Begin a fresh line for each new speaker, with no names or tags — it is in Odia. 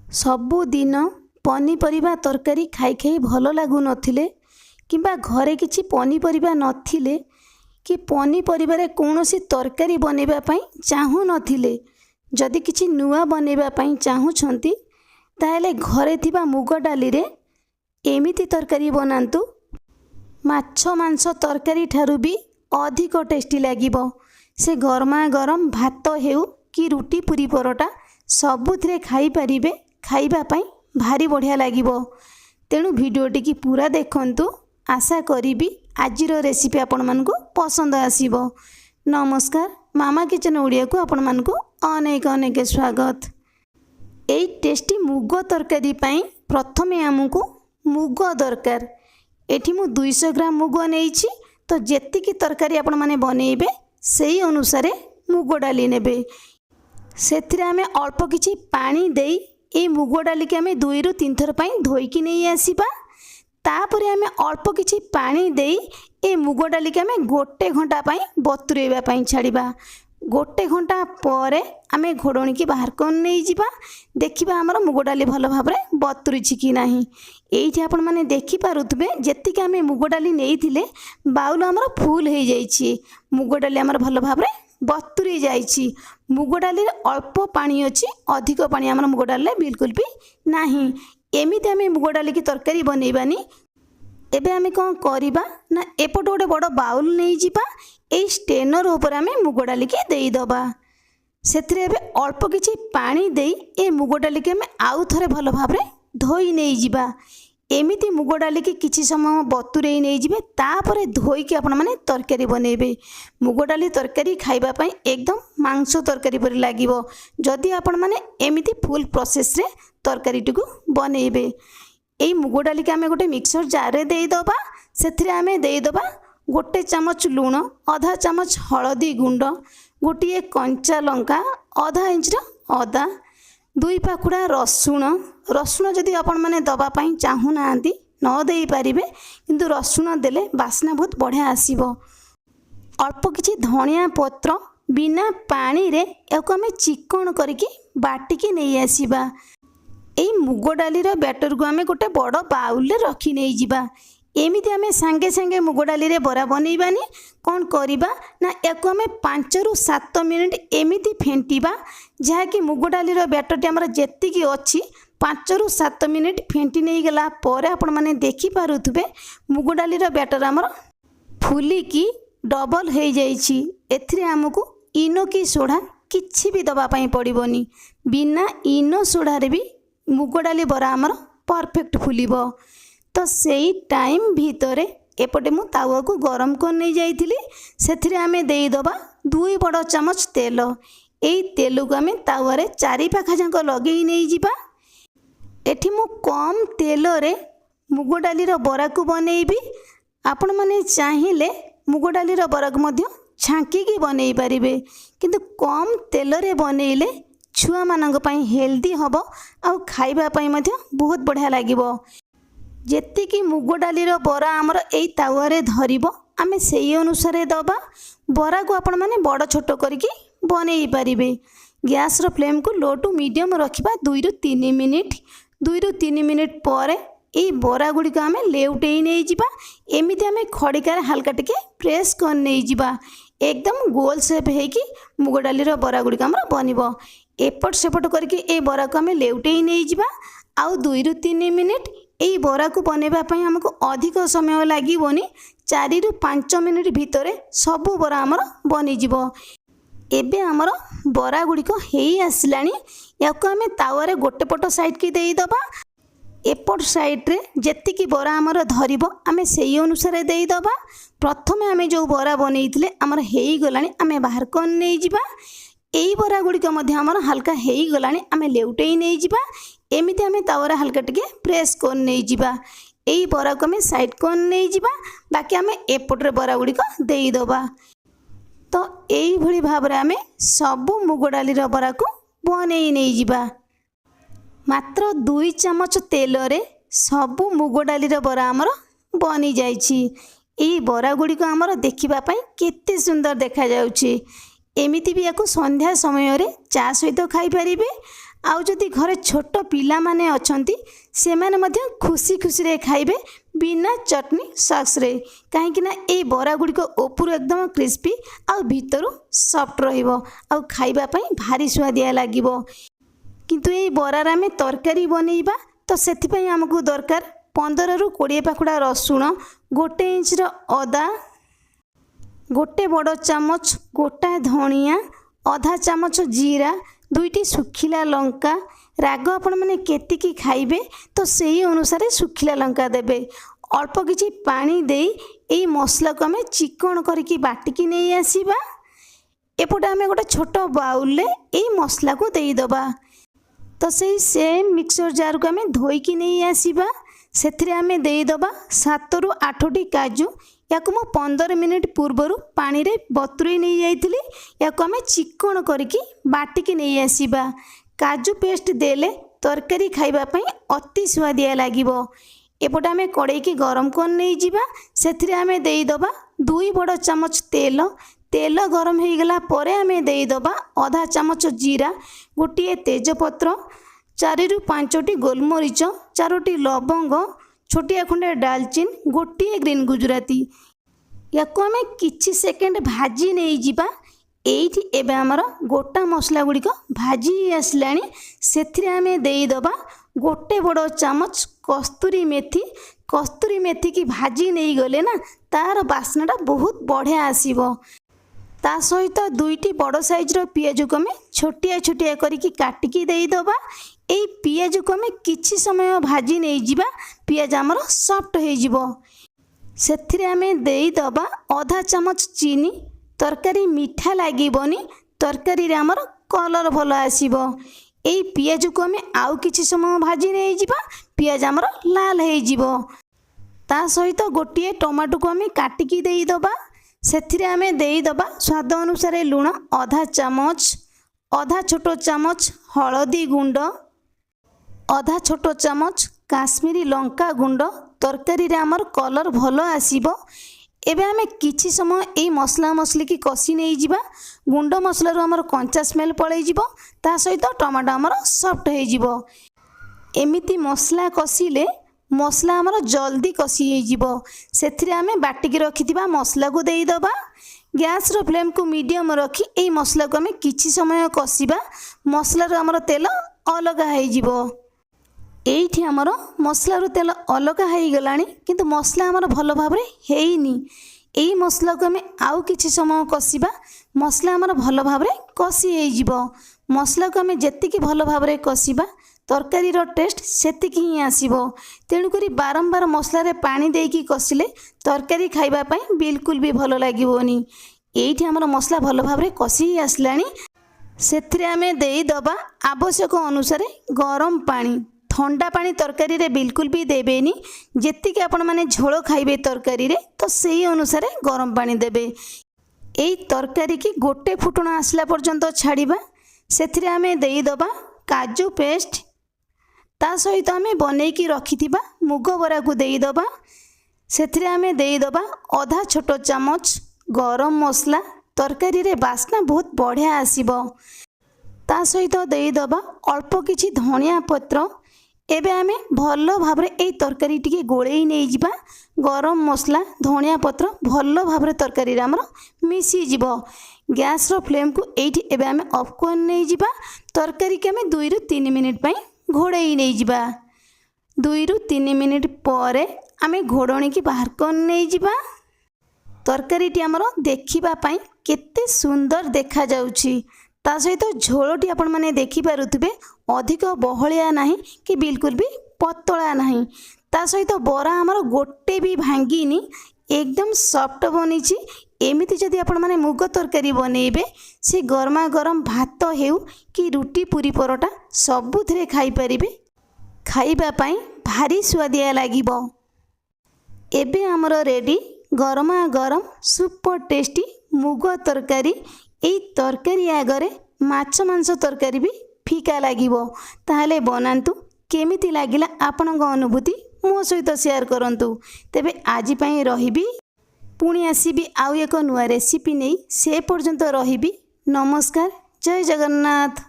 ସବୁଦିନ ପନିପରିବା ତରକାରୀ ଖାଇ ଖାଇ ଭଲ ଲାଗୁନଥିଲେ କିମ୍ବା ଘରେ କିଛି ପନିପରିବା ନଥିଲେ କି ପନିପରିବାରେ କୌଣସି ତରକାରୀ ବନେଇବା ପାଇଁ ଚାହୁଁନଥିଲେ, ଯଦି କିଛି ନୂଆ ବନେଇବା ପାଇଁ ଚାହୁଁଛନ୍ତି ତାହେଲେ ଘରେ ଥିବା ମୁଗ ଡାଲିରେ ଏମିତି ତରକାରୀ ବନାନ୍ତୁ। ମାଛ ମାଂସ ତରକାରୀ ଠାରୁ ବି ଅଧିକ ଟେଷ୍ଟି ଲାଗିବ। ସେ ଗରମା ଗରମ ଭାତ ହେଉ କି ରୁଟି ପୁରୀ ପରଟା ସବୁଥିରେ ଖାଇପାରିବେ। ଖାଇବା ପାଇଁ ଭାରି ବଢ଼ିଆ ଲାଗିବ। ତେଣୁ ଭିଡ଼ିଓଟିକି ପୁରା ଦେଖନ୍ତୁ। ଆଶା କରିବି ଆଜିର ରେସିପି ଆପଣମାନଙ୍କୁ ପସନ୍ଦ ଆସିବ। ନମସ୍କାର, ମାମା କିଚେନ ଓଡ଼ିଆକୁ ଆପଣମାନଙ୍କୁ ଅନେକ ଅନେକ ସ୍ୱାଗତ। ଏଇ ଟେଷ୍ଟି ମୁଗ ତରକାରୀ ପାଇଁ ପ୍ରଥମେ ଆମକୁ ମୁଗ ଦରକାର। ଏଠି ମୁଁ 200 ଗ୍ରାମ ମୁଗ ନେଇଛି। ତ ଯେତିକି ତରକାରୀ ଆପଣମାନେ ବନେଇବେ ସେଇ ଅନୁସାରେ ମୁଗ ଡାଲି ନେବେ। ସେଥିରେ ଆମେ ଅଳ୍ପ କିଛି ପାଣି ଦେଇ এই মুগ ডালিকে আমি 2 ରୁ 3 ଥର ପାଇଁ ଧୋଇକି ନେଇ ଆସିବା। ତାପରେ ଆମେ ଅଳ୍ପ କିଛି ପାଣି ଦେଇ এই ମୁଗ ଡାଲିକେ ଆମେ 1 ଘଣ୍ଟା ପାଇଁ ବତୁରେଇବା ପାଇଁ ଛାଡ଼ିବା। 1 ଘଣ୍ଟା ପରେ ଆମେ ଘୋଡ଼ଣିକି ବାହାର କରି ନେଇଯିବା। ଦେଖିବା ଆମର ମୁଗ ଡାଲି ଭଲ ଭାବରେ ବତୁରିଛି କି ନାହିଁ। ଏଇଠି ଆପଣମାନେ ଦେଖିପାରୁଥିବେ ଯେତିକି ଆମେ ମୁଗ ଡାଲି ନେଇଥିଲେ ବାଉଲ ଆମର ଫୁଲ ହେଇଯାଇଛି। ମୁଗ ଡାଲି ଆମର ଭଲ ଭାବରେ ବତୁରି ଯାଇଛି। ମୁଗ ଡାଲିରେ ଅଳ୍ପ ପାଣି ଅଛି, ଅଧିକ ପାଣି ଆମର ମୁଗ ଡାଲିରେ ବିଲକୁଲ ବି ନାହିଁ। ଏମିତି ଆମେ ମୁଗ ଡାଲିକି ତରକାରୀ ବନେଇବାନି। ଏବେ ଆମେ କ'ଣ କରିବା ନା ଏପଟେ ଗୋଟେ ବଡ଼ ବାଉଲ ନେଇଯିବା। ଏଇ ଷ୍ଟେନର ଉପରେ ଆମେ ମୁଗ ଡାଲିକି ଦେଇଦେବା। ସେଥିରେ ଏବେ ଅଳ୍ପ କିଛି ପାଣି ଦେଇ ଏ ମୁଗ ଡାଲିକି ଆମେ ଆଉ ଥରେ ଭଲ ଭାବରେ ଧୋଇ ନେଇଯିବା। ଏମିତି ମୁଗ ଡାଲିକି କିଛି ସମୟ ବତୁରେଇ ନେଇଯିବେ। ତାପରେ ଧୋଇକି ଆପଣମାନେ ତରକାରୀ ବନେଇବେ। ମୁଗ ଡାଲି ତରକାରୀ ଖାଇବା ପାଇଁ ଏକଦମ ମାଂସ ତରକାରୀ ପରି ଲାଗିବ ଯଦି ଆପଣମାନେ ଏମିତି ଫୁଲ୍ ପ୍ରୋସେସରେ ତରକାରୀଟିକୁ ବନେଇବେ। ଏଇ ମୁଗ ଡାଲିକି ଆମେ ଗୋଟେ ମିକ୍ସର ଜାରରେ ଦେଇଦେବା। ସେଥିରେ ଆମେ ଦେଇଦେବା 1 ଚାମଚ ଲୁଣ, ଅଧା ଚାମଚ ହଳଦୀ ଗୁଣ୍ଡ, ଗୋଟିଏ କଞ୍ଚା ଲଙ୍କା, ଅଧା ଇଞ୍ଚର ଅଦା, 2 ପାଖୁଡ଼ା ରସୁଣ। ରସୁଣ ଯଦି ଆପଣମାନେ ଦେବା ପାଇଁ ଚାହୁଁନାହାନ୍ତି ନ ଦେଇପାରିବେ, କିନ୍ତୁ ରସୁଣ ଦେଲେ ବାସ୍ନା ବହୁତ ବଢ଼ିଆ ଆସିବ। ଅଳ୍ପ କିଛି ଧଣିଆ ପତ୍ର ବିନା ପାଣିରେ ଏହାକୁ ଆମେ ଚିକଣ କରିକି ବାଟିକି ନେଇ ଆସିବା। ଏଇ ମୁଗ ଡାଲିର ବ୍ୟାଟରକୁ ଆମେ ଗୋଟେ ବଡ଼ ବାଉଲରେ ରଖି ନେଇଯିବା। ଏମିତି ଆମେ ସାଙ୍ଗେ ସାଙ୍ଗେ ମୁଗ ଡାଲିରେ ବରା ବନେଇବାନି। କ'ଣ କରିବା ନା ୟାକୁ ଆମେ 5 ରୁ 7 ମିନିଟ୍ ଏମିତି ଫେଣ୍ଟିବା, ଯାହାକି ମୁଗ ଡାଲିର ବ୍ୟାଟରଟି ଆମର ଯେତିକି ଅଛି 5 ରୁ 7 ମିନିଟ୍ ଫେଣ୍ଟି ନେଇଗଲା ପରେ ଆପଣମାନେ ଦେଖିପାରୁଥିବେ ମୁଗ ଡାଲିର ବ୍ୟାଟର ଆମର ଫୁଲିକି ଡବଲ ହେଇଯାଇଛି। ଏଥିରେ ଆମକୁ ଇନୋ କି ସୋଢ଼ା କିଛି ବି ଦେବା ପାଇଁ ପଡ଼ିବନି। ବିନା ଇନୋ ସୋଢ଼ାରେ ବି ମୁଗ ଡାଲି ବରା ଆମର ପରଫେକ୍ଟ ଫୁଲିବ। ତ ସେଇ ଟାଇମ୍ ଭିତରେ ଏପଟେ ମୁଁ ତାୱାକୁ ଗରମ କରି ନେଇ ଯାଇଥିଲି। ସେଥିରେ ଆମେ ଦେଇଦେବା 2 ବଡ଼ ଚାମଚ ତେଲ। ଏଇ ତେଲକୁ ଆମେ ତାୱାରେ 4 ପାଖ ଯାକ ଲଗେଇ ନେଇଯିବା। ଏଠି ମୁଁ କମ୍ ତେଲରେ ମୁଗ ଡାଲିର ବରାକୁ ବନେଇବି। ଆପଣମାନେ ଚାହିଁଲେ ମୁଗ ଡାଲିର ବରାକୁ ମଧ୍ୟ ଛାଙ୍କିକି ବନେଇ ପାରିବେ, କିନ୍ତୁ କମ୍ ତେଲରେ ବନେଇଲେ ଛୁଆମାନଙ୍କ ପାଇଁ ହେଲ୍ଦି ହେବ ଆଉ ଖାଇବା ପାଇଁ ମଧ୍ୟ ବହୁତ ବଢ଼ିଆ ଲାଗିବ। ଯେତିକି ମୁଗ ଡାଲିର ବରା ଆମର ଏଇ ତାୱାରେ ଧରିବ ଆମେ ସେଇ ଅନୁସାରେ ଦେବା। ବରାକୁ ଆପଣମାନେ ବଡ଼ ଛୋଟ କରିକି ବନେଇ ପାରିବେ। ଗ୍ୟାସର ଫ୍ଲେମ୍କୁ ଲୋ ଟୁ ମିଡ଼ିୟମ୍ ରଖିବା 2 ରୁ 3 ମିନିଟ୍। 2 ରୁ 3 ମିନିଟ୍ ପରେ ଏଇ ବରା ଗୁଡ଼ିକ ଆମେ ଲେଉଟେଇ ନେଇଯିବା। ଏମିତି ଆମେ ଖଡ଼ିକାରେ ହାଲକା ଟିକେ ପ୍ରେସ୍ କରି ନେଇଯିବା। ଏକଦମ ଗୋଲ ସେପ୍ ହେଇକି ମୁଗ ଡାଲିର ବରା ଗୁଡ଼ିକ ଆମର ବନିବ। ଏପଟ ସେପଟ କରିକି ଏଇ ବରାକୁ ଆମେ ଲେଉଟେଇ ନେଇଯିବା। ଆଉ 2 ରୁ 3 ମିନିଟ୍ ଏଇ ବରାକୁ ବନେଇବା ପାଇଁ ଆମକୁ ଅଧିକ ସମୟ ଲାଗିବନି। 4 ରୁ 5 ମିନିଟ୍ ଭିତରେ ସବୁ ବରା ଆମର ବନିଯିବ। ଏବେ ଆମର ବରା ଗୁଡ଼ିକ ହେଇ ଆସିଲାଣି। ୟାକୁ ଆମେ ତାୱାରେ ଗୋଟେ ପଟ ସାଇଡ଼୍କି ଦେଇଦେବା। ଏପଟ ସାଇଡ଼୍ରେ ଯେତିକି ବରା ଆମର ଧରିବ ଆମେ ସେଇ ଅନୁସାରେ ଦେଇଦେବା। ପ୍ରଥମେ ଆମେ ଯେଉଁ ବରା ବନେଇଥିଲେ ଆମର ହେଇଗଲାଣି, ଆମେ ବାହାର କରି ନେଇଯିବା। ଏଇ ବରା ଗୁଡ଼ିକ ମଧ୍ୟ ଆମର ହାଲକା ହେଇଗଲାଣି, ଆମେ ଲେଉଟେଇ ନେଇଯିବା। ଏମିତି ଆମେ ତାୱାରେ ହାଲକା ଟିକେ ପ୍ରେସ୍ କରି ନେଇଯିବା। ଏଇ ବରାକୁ ଆମେ ସାଇଡ଼୍ କରି ନେଇଯିବା। ବାକି ଆମେ ଏପଟରେ ବରା ଗୁଡ଼ିକ ଦେଇଦେବା। ତ ଏଇଭଳି ଭାବରେ ଆମେ ସବୁ ମୁଗ ଡାଲିର ବରାକୁ ବନେଇ ନେଇଯିବା। ମାତ୍ର 2 ଚାମଚ ତେଲରେ ସବୁ ମୁଗ ଡାଲିର ବରା ଆମର ବନି ଯାଇଛି। ଏଇ ବରା ଗୁଡ଼ିକ ଆମର ଦେଖିବା ପାଇଁ କେତେ ସୁନ୍ଦର ଦେଖାଯାଉଛି। ଏମିତି ବି ୟାକୁ ସନ୍ଧ୍ୟା ସମୟରେ ଚା ସହିତ ଖାଇପାରିବେ। आउ जदि घरे छोट पिला माने अछंती सेमाने मध्य खुशी खुशी रे खाइबे बिना चटनी सॉस रे कहीं ना ए बरा गुड़िक ऊपर एकदम क्रिस्पी आउ भीतर सॉफ्ट रहिबो आउ खाइबा पई भारी स्वादिया लागिबो। किंतु ए बरार आमे तरकारी बनेइबा तो सेथि पई हमकु दरकार 15 रु 20 पाखुड़ा रसुण, 1 इंच अदा, 1 बड़ चामच गोटा धनिया, आधा चामच जीरा, 2टी सुखिला लंका। राग आपण मैंने केतिकी खाइबे तो सही अनुसार सुखिला लंका देबे। अल्प किछि पानी देई एई मसला को आमे चिकन करके बाटिकी नहीं आसीबा। एपटे आमे गोटे छोट बाउल ले एई मसला को देई दबा। तो सही सेम मिक्सर जार को आमे धोईकी नहीं आसीबा। सेथिरे आमे देई दबा 7 रु 8टी काजू। याको मो 15 मिनिट पूर्वर पानी रे बतुरई नहीं जाइथिली। याको आमे चिकन करके बाटिकी नहीं आसीबा। काजू पेस्ट देले तरकारी खाइबा पई अति स्वादिया लागिबो। एपटे आमे कड़ाई की गरम कर नहीं जिबा। सेथिरे आमे देई दबा 2 बड़ चामच तेल। तेल गरम हो गला परे आमे देई दबा आधा चामच जीरा, गोटे तेजपत्र, 4 रु 5टी गोलमरीच, 4टी लवंग, छोटिया खंडे डालचीन, गोटे ग्रीन गुजराती। याको आमे किछि सेकेंड भाजी नहीं जिबा। एइठी एबे हमर गोटा मसला गुड़िक भाजी आसलाणी। सेथिरे आमे देई दबा 1 बड़ चामच कस्तूरी मेथी। कस्तूरी मेथी की भाजी नहीं गले ना तार बास्नाटा बहुत बढ़िया आसीबो। ता सहित 2टी बड़ साइजर पियाज को आमे छोटिया छोटिया करिकी काटिकी देई दबा। एई पियाज को आमे किछि समय भाजी नहीं जिबा। पियाज हमर सॉफ्ट हो जिवो। सेथिरे आमे देई दबा आधा चामच चीनी। तरकारी मीठा लागिबोनी, तरकारी रे हमर कलर भलो आसीबो। एई पियाज को आमे आउ किछि समय भाजी नहीं जिबा। पियाज हमर लाल हो जिवो। ता सहित गोटे टमाटो को आमे काटिकी देई दबा। सेथिरे आमे देई दबा स्वाद अनुसार लूण आधा चामच, आधा छोट चामच हळदी गुंड, आधा छोट चामच काश्मीरी लंका गुंड। तरकारी रे हमर कलर भलो आसीबो। एबे आमे किछि समय एई मसला मसली की कसी नहीं जिबा। गुंड मसला रो हमर कंचा स्मेल पळै जिवो। ता सहित टमाटो हमर सॉफ्ट हो जिवो। एमिति मसला कसिले मसला हमर जल्दी कसी हो जिवो। सेथिरे आमे बाटिकी रखिथिबा मसला को देई दबा। गैस रो फ्लेम को मीडियम रखी एई मसला को आमे किछि समय कसिबा। मसला रो हमर तेल अलगा हो जिवो। एइठी हमर मसला रो तेल अलगा हो गलानी किंतु मसला हमर भलो भाबरे हेइनी। एई मसला को आमे आउ किछि समय कसिबा। मसला हमर भलो भाबरे कसी हो जिवो। मसला को आमे जेतिकी भलो भाबरे कसिबा तरकारी रो टेस्ट सेतिकी ही आसीबो। तेणु करी बारंबार मसला रे पानी देकी कसिले तरकारी खाइबा पई बिल्कुल भी भलो लागिबोनी। एइठी हमर मसला भलो भाबरे कसी आसलानी। सेथिरे आमे देई दबा आवश्यक अनुसार गरम पानी। ठंडा पानी तरकारी रे बिल्कुल भी देबेनी। जेतिकी आपण माने झोल खाइबे तरकारी रे तो सेही अनुसार गरम पानी देबे। एई तरकारी की गोटे फुटण आसला पर्यंत छाड़िबा। सेथिरे आमे देई दबा काजू पेस्ट। ता सहित आमे बनेकी रखिथिबा मुग बरा को देई दबा। सेथिरे आमे देई दबा आधा छोट चामच गरम मसला। तरकारी रे बास्ना बहुत बढ़िया आसीबो। ता सहित देई दबा अल्प किछि धनिया पत्र। एबे आमे भलो भाबरे एई तरकारी टिके गोळेई नै जिबा। गरम मसला धनिया पत्र भलो भाबरे तरकारी रे हमर मिसी जिवो। गैस रो फ्लेम को एइठी एबे आमे ऑफ कर नै जिबा। तरकारी के आमे 2 रु 3 मिनिट पई घोड़ेई नै जिबा। 2 रु 3 मिनिट परे आमे घोड़णी की बाहर कर नै जिबा। तरकारी टी हमर देखिबा पई केते सुंदर देखा जाउछि। ता सहित झोलटी आपण माने देखि पारुथिबे अधिक बहलिया नाही कि बिल्कुल भी पतला नाही। ता सहित बरा हमर गोटे भी भांगीनी एकदम सॉफ्ट बनीछि। एमिति जदि आपण माने मुग तरकारी बनेइबे से गरमा गरम भात हेउ कि रुटी पूरी परोटा सबुथिरे खाई परिबे। खाइबा पई भारी स्वादिया लागिबो। एबे हमर रेडी गरमा गरम सुपर टेस्टी मुग तरकारी। एई तरकारी आगरे माछ मांस तरकारी भी फीका लागिबो। ताहले बनांतु केमिति लागिला आपनक अनुभूति मो सहित शेयर करंतु। तेबे आजि पई रहिबी पुणी आसीबी आउ एक नुआ रेसिपी नहीं। से पर्यंत रहिबी। नमस्कार। जय जगन्नाथ।